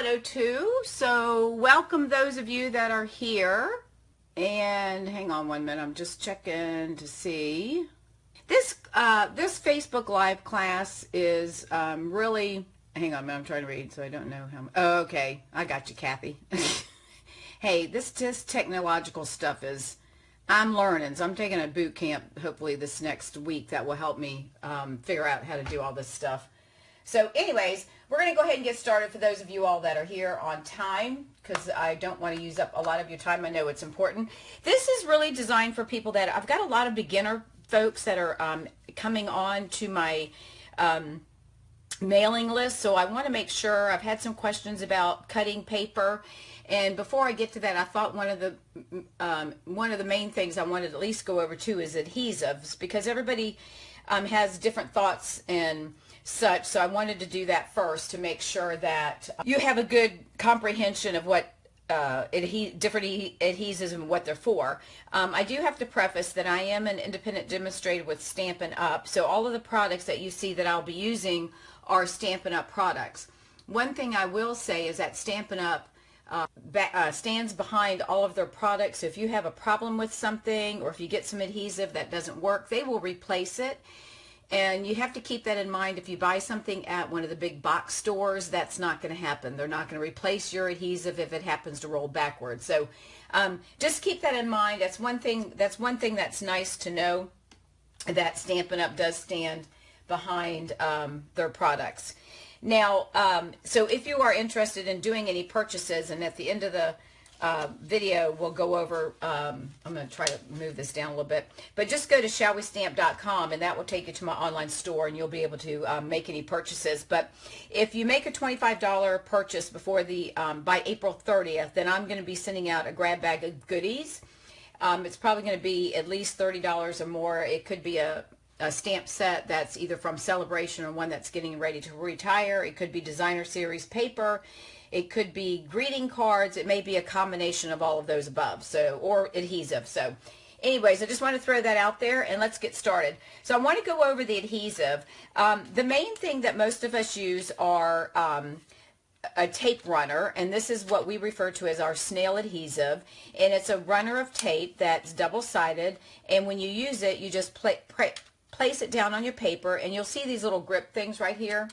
102. So welcome those of you that are here. And hang on one minute, I'm just checking to see. This Facebook Live class is really, hang on a minute, I'm trying to read so I don't know how, oh, okay, I got you, Kathy. Hey, this technological stuff is, I'm learning, so I'm taking a boot camp hopefully this next week that will help me figure out how to do all this stuff. So anyways, we're going to go ahead and get started for those of you all that are here on time, because I don't want to use up a lot of your time. I know it's important. This is really designed for people that, I've got a lot of beginner folks that are coming on to my mailing list, so I want to make sure. I've had some questions about cutting paper, and before I get to that, I thought one of the main things I wanted to at least go over too is adhesives, because everybody has different thoughts and such, so I wanted to do that first to make sure that you have a good comprehension of what different adhesives and what they're for. I do have to preface that I am an independent demonstrator with Stampin' Up, so all of the products that you see that I'll be using are Stampin' Up products. One thing I will say is that Stampin' Up stands behind all of their products. So if you have a problem with something, or if you get some adhesive that doesn't work, they will replace it. And you have to keep that in mind. If you buy something at one of the big box stores, that's not going to happen. They're not going to replace your adhesive if it happens to roll backwards. So just keep that in mind. That's one thing that's nice to know, that Stampin' Up does stand behind their products. Now, so if you are interested in doing any purchases, and at the end of the video we'll go over, I'm going to try to move this down a little bit, but just go to shallwestamp.com and that will take you to my online store, and you'll be able to make any purchases. But if you make a $25 purchase before the by April 30th, then I'm going to be sending out a grab bag of goodies. It's probably going to be at least $30 or more. It could be a stamp set that's either from Celebration or one that's getting ready to retire. It could be designer series paper. It could be greeting cards. It may be a combination of all of those above, so, or adhesive. So anyways, I just want to throw that out there, and let's get started. So I want to go over the adhesive. The main thing that most of us use are a tape runner, and this is what we refer to as our snail adhesive, and it's a runner of tape that's double-sided, and when you use it, you just place it down on your paper, and you'll see these little grip things right here.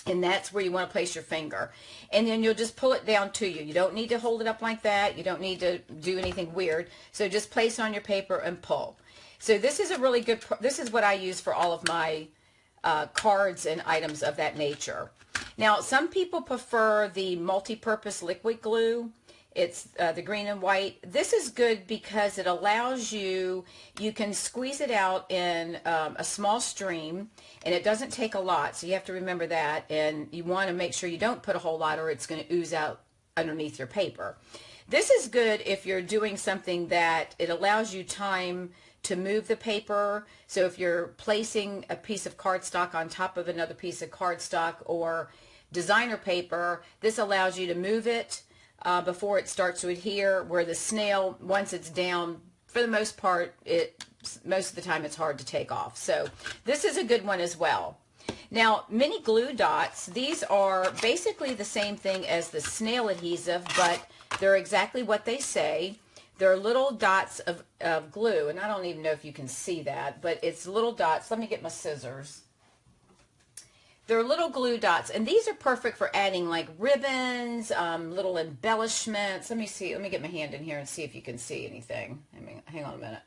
And that's where you want to place your finger. And then you'll just pull it down to you. You don't need to hold it up like that. You don't need to do anything weird. So just place it on your paper and pull. So this is a really good, this is what I use for all of my cards and items of that nature. Now, some people prefer the multi-purpose liquid glue. It's the green and white. This is good because it allows you can squeeze it out in a small stream, and it doesn't take a lot, so you have to remember that, and you want to make sure you don't put a whole lot or it's going to ooze out underneath your paper. This is good if you're doing something that it allows you time to move the paper. So if you're placing a piece of cardstock on top of another piece of cardstock or designer paper, this allows you to move it before it starts to adhere, where the snail, once it's down, for the most part, most of the time it's hard to take off. So this is a good one as well. Now, mini glue dots, these are basically the same thing as the snail adhesive, but they're exactly what they say. They're little dots of glue, and I don't even know if you can see that, but it's little dots. Let me get my scissors. They're little glue dots, and these are perfect for adding like ribbons, little embellishments. Let me see. Let me get my hand in here and see if you can see anything. I mean, hang on a minute.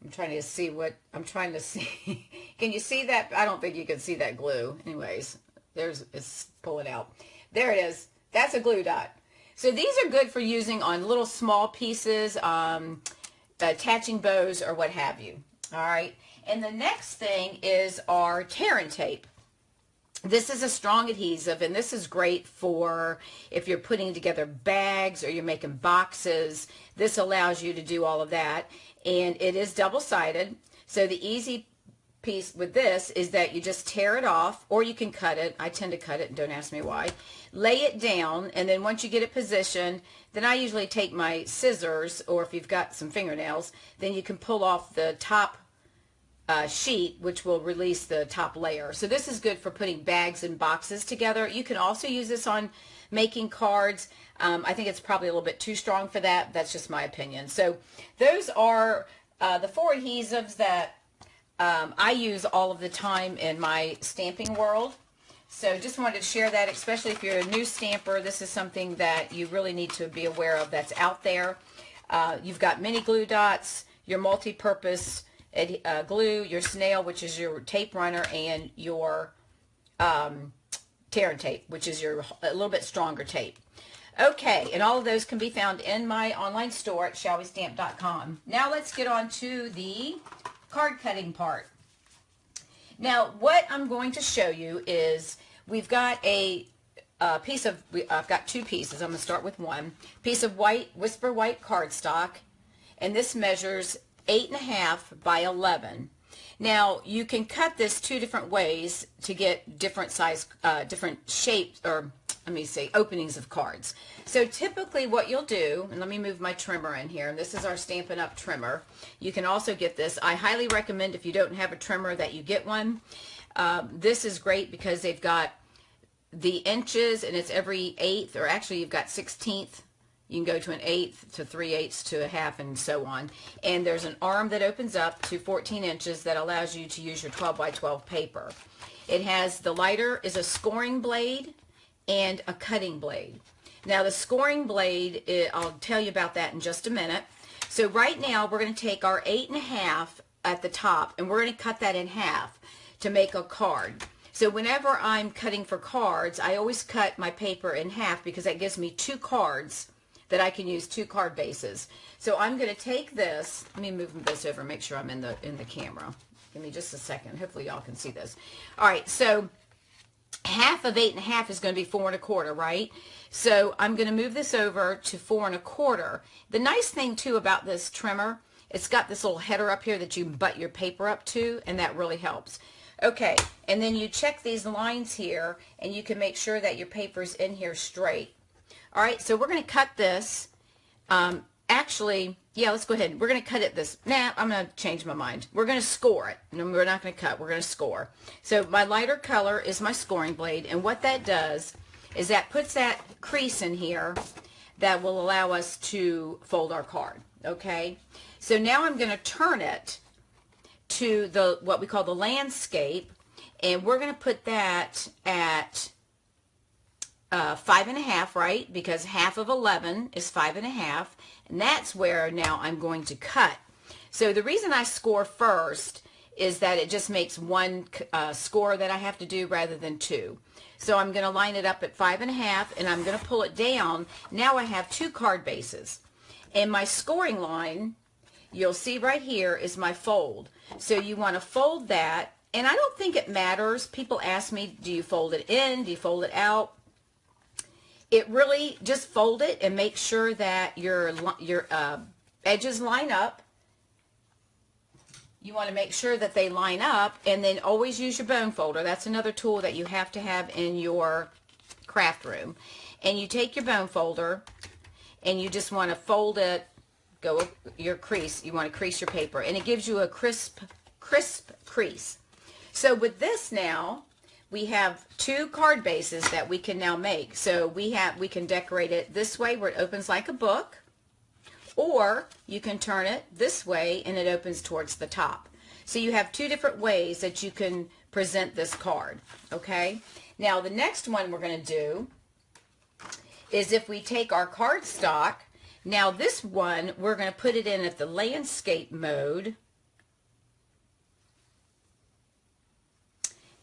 I'm trying to see what I'm trying to see. Can you see that? I don't think you can see that glue. Anyways, it's pull it out. There it is. That's a glue dot. So these are good for using on little small pieces, attaching bows or what have you. All right. And the next thing is our tear and tape. This is a strong adhesive, and this is great for if you're putting together bags or you're making boxes. This allows you to do all of that, and it is double-sided. So the easy piece with this is that you just tear it off, or you can cut it. I tend to cut it, and don't ask me why. Lay it down, and then once you get it positioned, then I usually take my scissors, or if you've got some fingernails, then you can pull off the top sheet, which will release the top layer. So this is good for putting bags and boxes together. You can also use this on making cards. I think it's probably a little bit too strong for that. That's just my opinion. So those are the 4 adhesives that I use all of the time in my stamping world. So just wanted to share that, especially if you're a new stamper. This is something that you really need to be aware of that's out there. You've got mini glue dots, your multi-purpose glue, your snail, which is your tape runner, and your tear and tape, which is your a little bit stronger tape. Okay, and all of those can be found in my online store at shallwestamp.com. Now let's get on to the card cutting part. Now what I'm going to show you is we've got a piece of, I've got 2 pieces. I'm going to start with one piece of white, Whisper White cardstock, and this measures 8.5 by 11. Now you can cut this 2 different ways to get different size, different shapes, or let me say openings of cards. So typically what you'll do, and let me move my trimmer in here, and this is our Stampin' Up! Trimmer. You can also get this. I highly recommend if you don't have a trimmer that you get one. This is great because they've got the inches, and it's every 1/8, or actually you've got 1/16. You can go to an 1/8 to 3/8 to a half and so on. And there's an arm that opens up to 14 inches that allows you to use your 12 by 12 paper. It has, the lighter is a scoring blade and a cutting blade. Now the scoring blade, I'll tell you about that in just a minute. So right now we're going to take our 8.5 at the top and we're going to cut that in half to make a card. So whenever I'm cutting for cards, I always cut my paper in half because that gives me 2 cards that I can use, 2 card bases. So I'm going to take this, let me move this over, make sure I'm in the camera. Give me just a second. Hopefully y'all can see this. All right, so half of 8.5 is going to be 4 1/4, right? So I'm going to move this over to 4 1/4. The nice thing too about this trimmer, it's got this little header up here that you butt your paper up to, and that really helps. Okay, and then you check these lines here, and you can make sure that your paper's in here straight. All right, so we're going to cut this. Actually, yeah, let's go ahead. We're going to cut it this. Nah, I'm going to change my mind. We're going to score it. No, we're not going to cut. We're going to score. So my lighter color is my scoring blade, and what that does is that puts that crease in here that will allow us to fold our card. Okay, so now I'm going to turn it to the what we call the landscape, and we're going to put that at 5.5, right? Because half of 11 is 5.5, and that's where now I'm going to cut. So the reason I score first is that it just makes one score that I have to do rather than 2. So I'm going to line it up at 5.5, and I'm going to pull it down. Now I have 2 card bases, and my scoring line, you'll see right here, is my fold. So you want to fold that, and I don't think it matters. People ask me, do you fold it in? Do you fold it out? It really, just fold it and make sure that your edges line up. You want to make sure that they line up, and then always use your bone folder. That's another tool that you have to have in your craft room. And you take your bone folder, and you just want to fold it, go your crease. You want to crease your paper, and it gives you a crisp crease. So with this now, we have 2 card bases that we can now make. So we can decorate it this way where it opens like a book, or you can turn it this way and it opens towards the top. So you have 2 different ways that you can present this card. Okay, now the next one we're going to do is if we take our cardstock. Now this one, we're going to put it in at the landscape mode.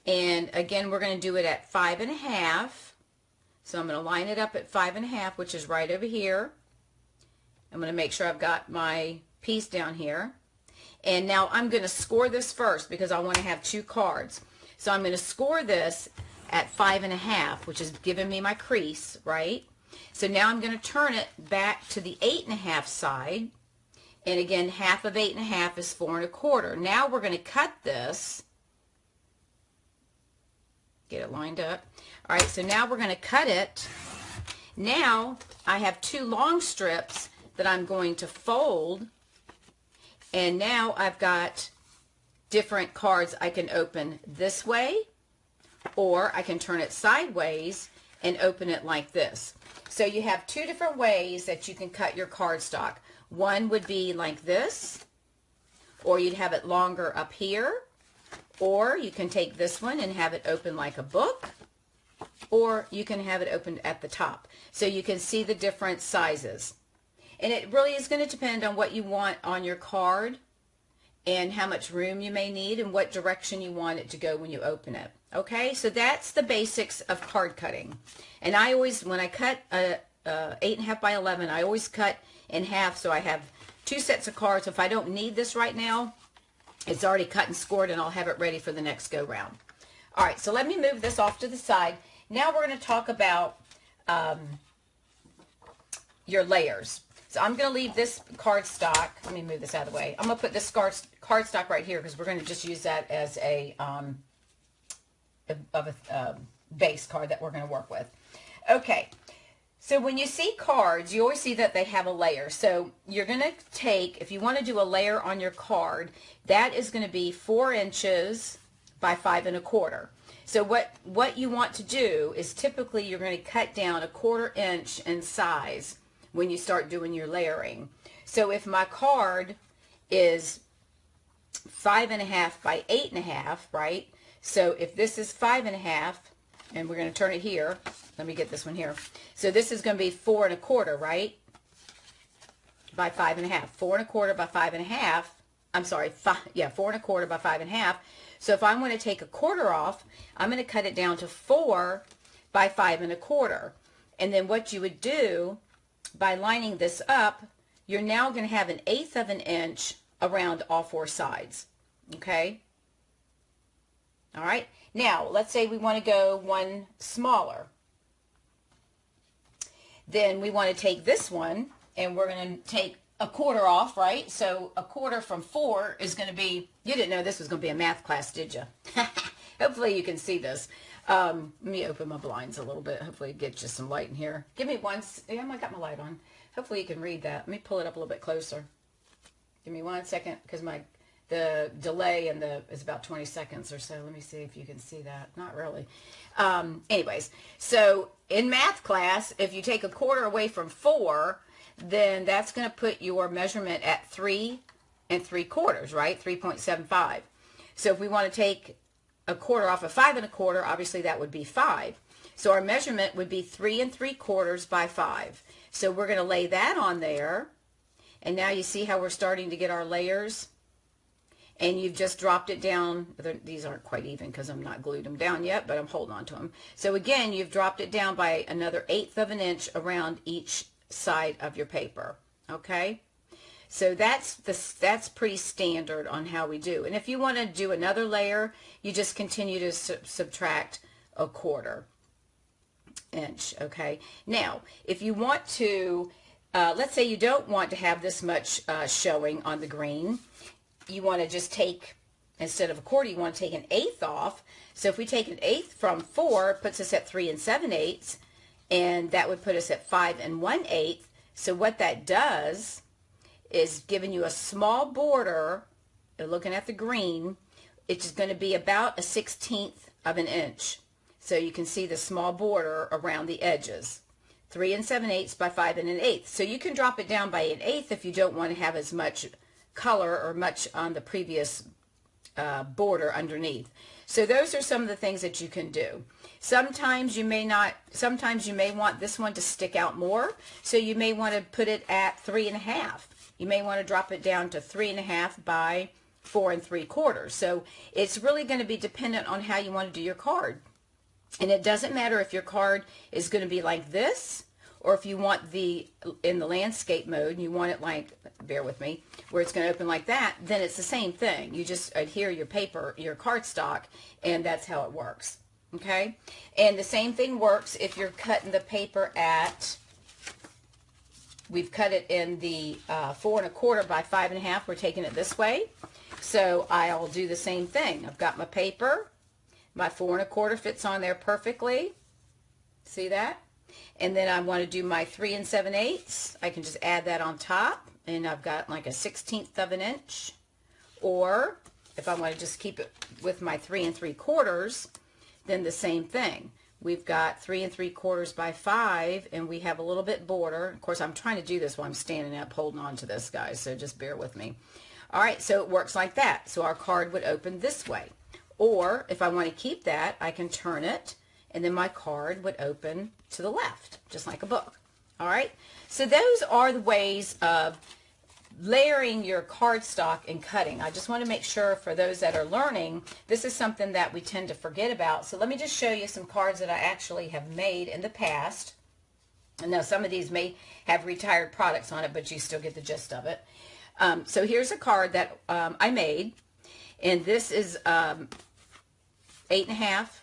And again, we're going to do it at 5.5. So I'm going to line it up at 5.5, which is right over here. I'm going to make sure I've got my piece down here. And now I'm going to score this first because I want to have 2 cards. So I'm going to score this at 5.5, which is giving me my crease, right? So now I'm going to turn it back to the 8.5 side. And again, half of 8.5 is 4 1/4. Now we're going to cut this. Get it lined up. All right, so now we're going to cut it. Now I have 2 long strips that I'm going to fold, and now I've got different cards I can open this way, or I can turn it sideways and open it like this. So you have two different ways that you can cut your cardstock. One would be like this, or you'd have it longer up here, or you can take this one and have it open like a book, or you can have it opened at the top. So you can see the different sizes. And it really is going to depend on what you want on your card and how much room you may need and what direction you want it to go when you open it. Okay, so that's the basics of card cutting. And I always, when I cut a 8.5 by 11, I always cut in half, so I have two sets of cards. If I don't need this right now, it's already cut and scored, and I'll have it ready for the next go round. All right, so let me move this off to the side. Now we're going to talk about your layers. So I'm going to leave this cardstock. Let me move this out of the way. I'm going to put this cardstock right here because we're going to just use that as a base card that we're going to work with. Okay, so when you see cards, you always see that they have a layer. So you're going to take, if you want to do a layer on your card, that is going to be 4 inches by 5 1/4. So what you want to do is typically you're going to cut down 1/4 inch in size when you start doing your layering. So if my card is 5.5 by 8.5, right? So if this is 5.5, and we're going to turn it here. Let me get this one here. So this is going to be 4 1/4, right? By 5.5. 4 1/4 by 5.5. I'm sorry, 4 1/4 by 5.5. So if I want to take 1/4 off, I'm going to cut it down to 4 by 5 1/4. And then what you would do by lining this up, you're now going to have 1/8 of an inch around all 4 sides. Okay? All right. Now, let's say we want to go one smaller. Then we want to take this one, and we're going to take 1/4 off, right? So 1/4 from 4 is going to be, you didn't know this was going to be a math class, did you? Hopefully you can see this. Let me open my blinds a little bit. Hopefully it gets you some light in here. Give me one, yeah, I got my light on. Hopefully you can read that. Let me pull it up a little bit closer. Give me 1 second, because the delay is about 20 seconds or so. Let me see if you can see that. Not really. Anyways, so in math class, if you take 1/4 away from 4, then that's going to put your measurement at 3 3/4, right? 3.75. So if we want to take 1/4 off of 5 1/4, obviously that would be 5. So our measurement would be 3 3/4 by 5. So we're going to lay that on there. And now you see how we're starting to get our layers? And you've just dropped it down. These aren't quite even because I'm not glued them down yet, but I'm holding on to them. So again, you've dropped it down by another 1/8 of an inch around each side of your paper. Okay? So that's pretty standard on how we do. And if you want to do another layer, you just continue to subtract 1/4 inch. Okay? Now, if you want to, let's say you don't want to have this much showing on the green. You want to just take, instead of 1/4, you want to take 1/8 off. So if we take 1/8 from 4, it puts us at 3 7/8, and that would put us at 5 1/8. So what that does is giving you a small border, looking at the green, it's going to be about 1/16 of an inch. So you can see the small border around the edges. 3 7/8 by 5 1/8. So you can drop it down by 1/8 if you don't want to have as much color or much on the previous border underneath. So those are some of the things that you can do. Sometimes you may want this one to stick out more, so you may want to put it at 3 1/2. You may want to drop it down to 3 1/2 by 4 3/4. So it's really going to be dependent on how you want to do your card. And it doesn't matter if your card is going to be like this, or if you want in the landscape mode, you want it like, bear with me, where it's going to open like that, then it's the same thing. You just adhere your paper, your cardstock, and that's how it works. Okay? And the same thing works if you're cutting the paper at, we've cut it in the 4 1/4 by 5 1/2. We're taking it this way. So I'll do the same thing. I've got my paper. My 4 1/4 fits on there perfectly. See that? And then I want to do my 3 7/8. I can just add that on top, and I've got like 1/16 of an inch. Or if I want to just keep it with my 3 3/4, then the same thing. We've got 3 3/4 by 5, and we have a little bit border. Of course, I'm trying to do this while I'm standing up holding on to this, guys, so just bear with me. All right, so it works like that. So our card would open this way. Or if I want to keep that, I can turn it, and then my card would open to the left, just like a book. All right, so those are the ways of layering your cardstock and cutting. I just want to make sure for those that are learning, this is something that we tend to forget about. So let me just show you some cards that I actually have made in the past. And now some of these may have retired products on it, but you still get the gist of it. So here's a card that I made, and this is 8.5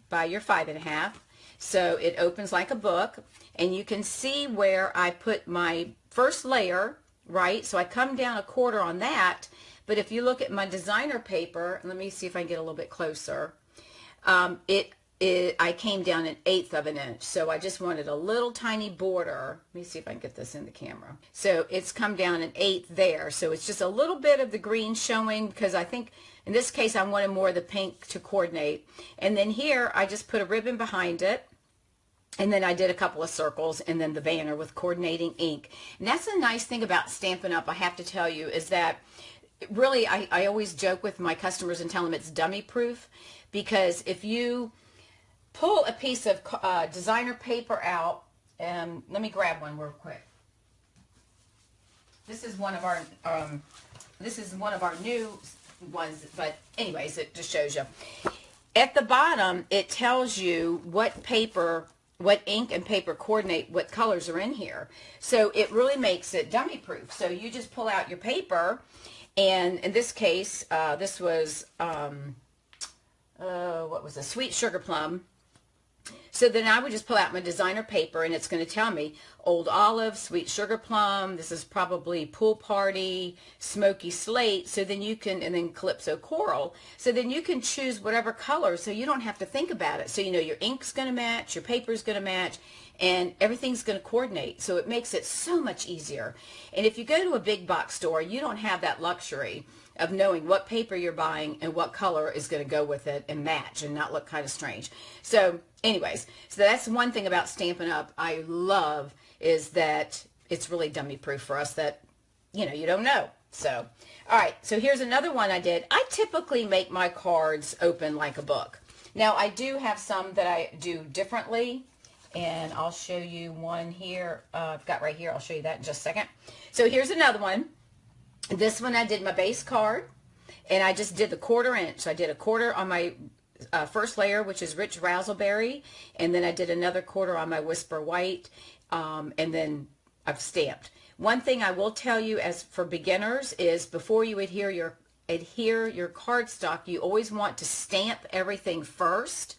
by your 5.5. So it opens like a book, and you can see where I put my first layer, right? So I come down 1/4 on that, but if you look at my designer paper, let me see if I can get a little bit closer. I came down 1/8 of an inch, so I just wanted a little tiny border. Let me see if I can get this in the camera. So it's come down 1/8 there, so it's just a little bit of the green showing, because I think in this case I wanted more of the pink to coordinate. And then here I just put a ribbon behind it, and then I did a couple of circles, and then the banner with coordinating ink. And that's a nice thing about Stampin' Up!, I have to tell you, is that really I always joke with my customers and tell them it's dummy proof, because if you pull a piece of designer paper out, and let me grab one real quick. This is one of our new ones, but anyways, it just shows you. At the bottom, it tells you what paper, what ink and paper coordinate, what colors are in here. So it really makes it dummy proof. So you just pull out your paper, and in this case, this was, what was a Sweet Sugar Plum. So then I would just pull out my designer paper, and it's going to tell me Old Olive, Sweet Sugar Plum, this is probably Pool Party, Smoky Slate, so then you can, and then Calypso Coral. So then you can choose whatever color, so you don't have to think about it. So you know your ink's going to match, your paper's going to match, and everything's going to coordinate. So it makes it so much easier. And if you go to a big box store, you don't have that luxury of knowing what paper you're buying and what color is going to go with it and match and not look kind of strange. So anyways, so that's one thing about Stampin' Up! I love, is that it's really dummy proof for us that, you know, you don't know. So, all right, so here's another one I did. I typically make my cards open like a book. Now, I do have some that I do differently, and I'll show you one here. I've got right here. I'll show you that in just a second. So here's another one. This one I did my base card, and I just did the 1/4 inch. I did a 1/4 on my first layer, which is Rich Razzleberry, and then I did another 1/4 on my Whisper White, and then I've stamped. One thing I will tell you as for beginners is before you adhere your cardstock, you always want to stamp everything first.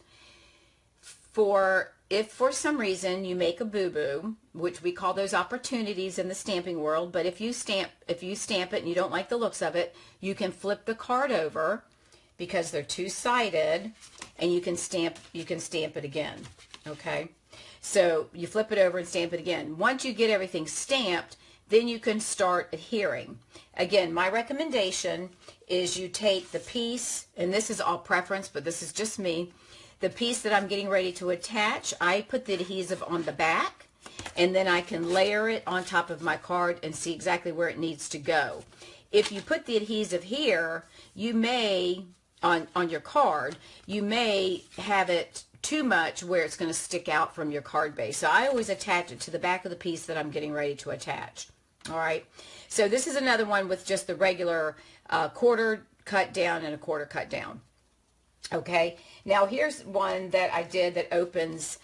If for some reason you make a boo-boo, which we call those opportunities in the stamping world, but if you stamp it and you don't like the looks of it, you can flip the card over because they're two-sided, and you can stamp it again. Okay, so you flip it over and stamp it again. Once you get everything stamped, then you can start adhering. Again, my recommendation is you take the piece, and this is all preference, but this is just me. The piece that I'm getting ready to attach, I put the adhesive on the back, and then I can layer it on top of my card and see exactly where it needs to go. If you put the adhesive here, you may, on your card, you may have it too much where it's going to stick out from your card base. So I always attach it to the back of the piece that I'm getting ready to attach. All right. So this is another one with just the regular 1/4 cut down and a 1/4 cut down. Okay, now here's one that I did that opens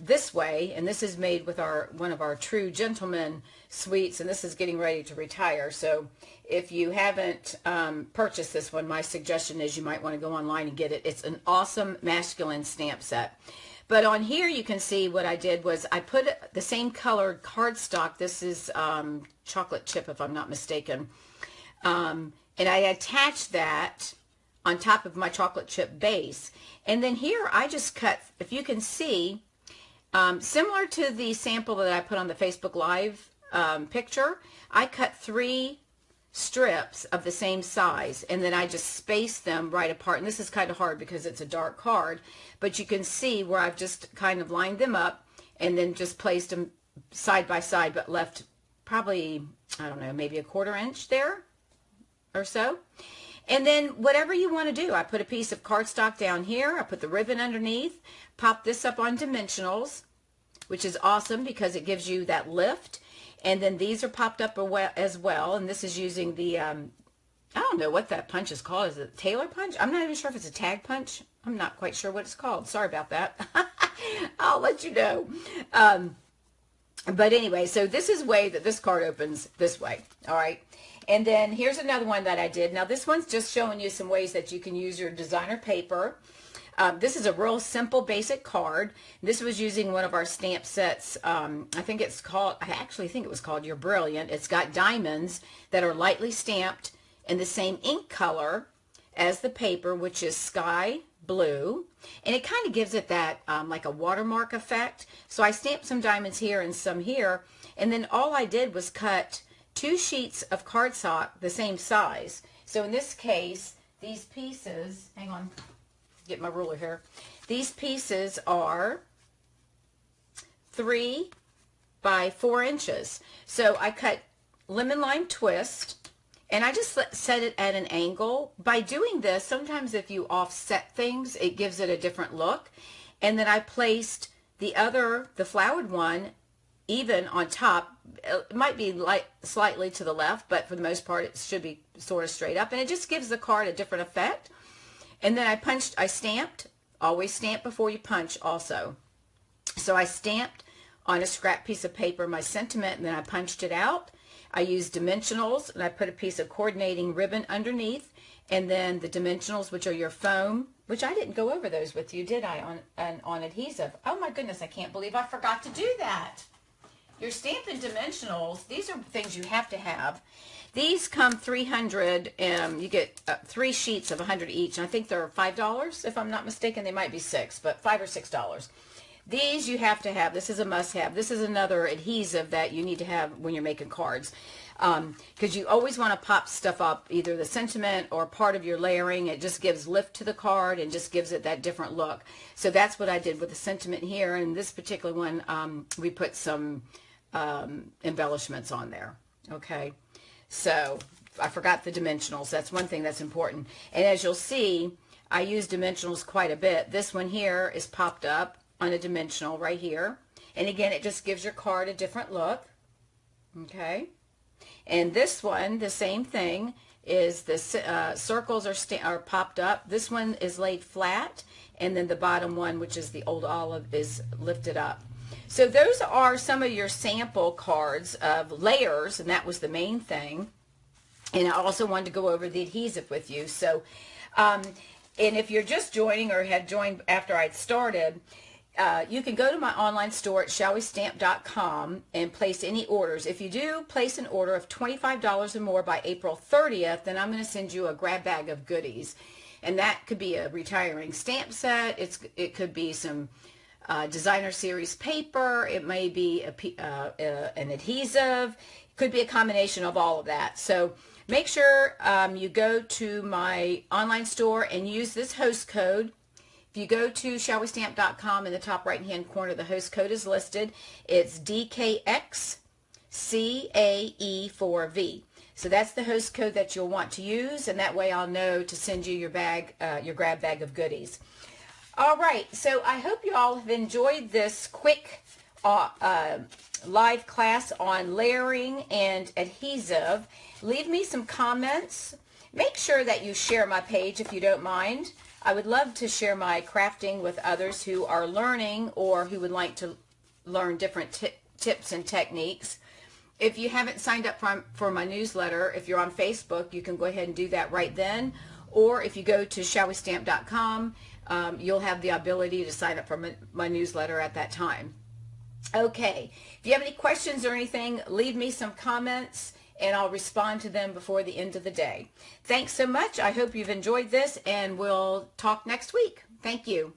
this way, and this is made with one of our True Gentleman suites, and this is getting ready to retire. So if you haven't purchased this one, my suggestion is you might want to go online and get it. It's an awesome masculine stamp set. But on here you can see what I did was I put the same colored cardstock. This is chocolate chip if I'm not mistaken. And I attached that on top of my chocolate chip base. And then here I just cut, if you can see, similar to the sample that I put on the Facebook Live picture, I cut 3 strips of the same size, and then I just space them right apart. And this is kind of hard because it's a dark card, but you can see where I've just kind of lined them up and then just placed them side by side, but left probably, I don't know, maybe a 1/4 inch there or so. And then whatever you want to do, I put a piece of cardstock down here, I put the ribbon underneath, pop this up on dimensionals, which is awesome because it gives you that lift. And then these are popped up as well. And this is using the, I don't know what that punch is called. Is it a tailor punch? I'm not even sure if it's a tag punch. I'm not quite sure what it's called. Sorry about that. I'll let you know. But anyway, so this is the way that this card opens this way. All right. And then here's another one that I did. Now this one's just showing you some ways that you can use your designer paper. This is a real simple, basic card. This was using one of our stamp sets. I actually think it was called You're Brilliant. It's got diamonds that are lightly stamped in the same ink color as the paper, which is sky blue. And it kind of gives it that like a watermark effect. So I stamped some diamonds here and some here. And then all I did was cut 2 sheets of cardstock the same size. So in this case, these pieces, hang on, get my ruler here. These pieces are 3 by 4 inches. So I cut lemon lime twist, and I just set it at an angle. By doing this, sometimes if you offset things, it gives it a different look. And then I placed the flowered one even on top. It might be slightly to the left, but for the most part, it should be sort of straight up. And it just gives the card a different effect. And then I stamped, always stamp before you punch also. So I stamped on a scrap piece of paper my sentiment, and then I punched it out. I used dimensionals, and I put a piece of coordinating ribbon underneath, and then the dimensionals, which are your foam, which I didn't go over those with you, did I, on adhesive? Oh my goodness, I can't believe I forgot to do that. Your stamping dimensionals, these are things you have to have. These come 300, and you get 3 sheets of 100 each. And I think they're $5, if I'm not mistaken. They might be $6, but $5 or $6. These you have to have. This is a must-have. This is another adhesive that you need to have when you're making cards, because you always want to pop stuff up, either the sentiment or part of your layering. It just gives lift to the card and just gives it that different look. So that's what I did with the sentiment here. And this particular one, we put some embellishments on there. Okay. So I forgot the dimensionals. That's one thing that's important. And as you'll see, I use dimensionals quite a bit. This one here is popped up on a dimensional right here. And again, it just gives your card a different look. Okay. And this one, the same thing, is the circles are popped up. This one is laid flat. And then the bottom one, which is the old olive, is lifted up. So those are some of your sample cards of layers, and that was the main thing. And I also wanted to go over the adhesive with you. So, and if you're just joining or had joined after I'd started, you can go to my online store at shallwestamp.com and place any orders. If you do place an order of $25 or more by April 30th, then I'm going to send you a grab bag of goodies. And that could be a retiring stamp set. It could be some designer series paper. It may be an adhesive. It could be a combination of all of that. So make sure you go to my online store and use this host code. If you go to shallwestamp.com, in the top right hand corner, the host code is listed. It's DKXCAE4V. So that's the host code that you'll want to use, and that way I'll know to send you your bag, your grab bag of goodies. All right, so I hope you all have enjoyed this quick live class on layering and adhesive. Leave me some comments. Make sure that you share my page if you don't mind. I would love to share my crafting with others who are learning or who would like to learn different tips and techniques. If you haven't signed up for my newsletter, if you're on Facebook, you can go ahead and do that right then. Or if you go to shallwestamp.com, you'll have the ability to sign up for my newsletter at that time. Okay, if you have any questions or anything, leave me some comments and I'll respond to them before the end of the day. Thanks so much. I hope you've enjoyed this, and we'll talk next week. Thank you.